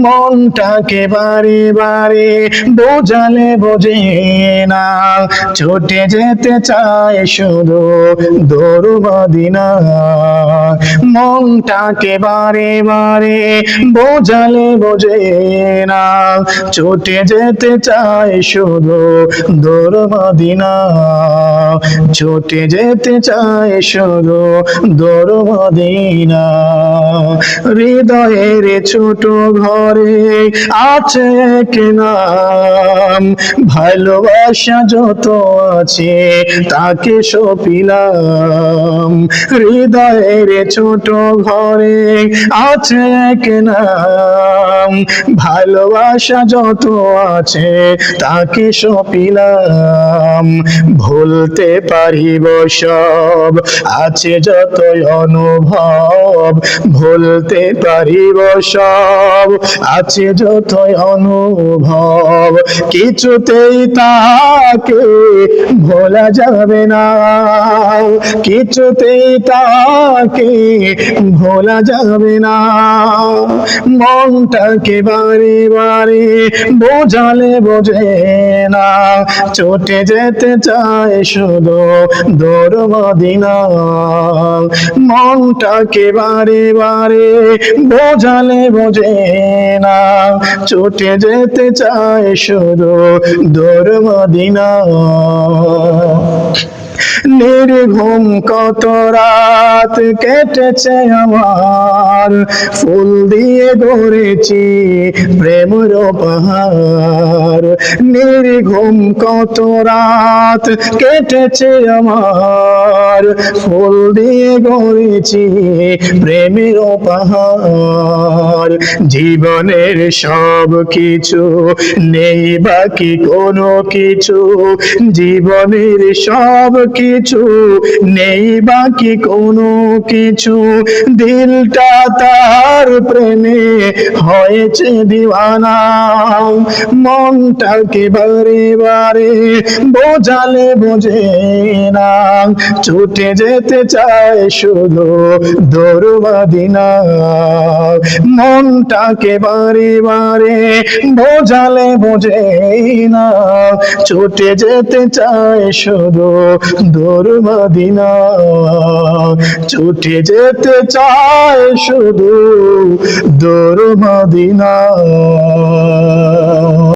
মনটাকে বারে বারে বোঝালে বোঝে না, ছুটে যেতে চায় শুধু দূর মদিনা। মনটাকে বারে বারে বোঝালে বোঝে না, ছুটে যেতে চায় শুধু দূর মদিনা। ছুটে যেতে চায় শুধু দূর মদিনা। হৃদয়ের ছোট ঘরে আছে এক নাম, ভালোবাসা যত আছে তাকে সপিলাম। হৃদয়ের ছোট ঘরে আছে এক নাম, ভালোবাসা যত আছে তাকে সপিলাম। ভুলতে পারিব সব আছে যতই অনুভব, ভুলতে পারিব সব আছে যতই অনুভব, কিছুতেই তাকে ভোলা যাবে না, কিছুতেই তাকে ভোলা যাবে না। মনটাকে বারে বারে বোঝালে বোঝে না, ছুটে যেতে চায় শুধু দূর মদিনা। মনটাকে বারে বারে বোঝালে বোঝে না, ছুটে যেতে চায় শুধু দূর মদিনা। নির্ঘুম কত রাত কেটেছে আমার, ফুল দিয়ে গড়েছি প্রেমের পাহাড়। নির্ঘুম কত রাত কেটেছে আমার, ফুল দিয়ে গড়েছি প্রেমের পাহাড়। জীবনের সব কিছু নেই বাকি কোনো কিছু, জীবনের সব কিছু নেই বাকি কোনো কিছু, দিলটা তার প্রেমে হয়েছে দিওয়ানা। মনটাকে বারে বারে বোঝালে বোঝে না, ছুটে যেতে চায় শুধু দূর মদিনা। মনটাকে বারে বারে বোঝালে বোঝে না, ছুটে যেতে চায় শুধু দূর মদিনা। ছুটে যেতে চায় শুধু দূর মদিনা।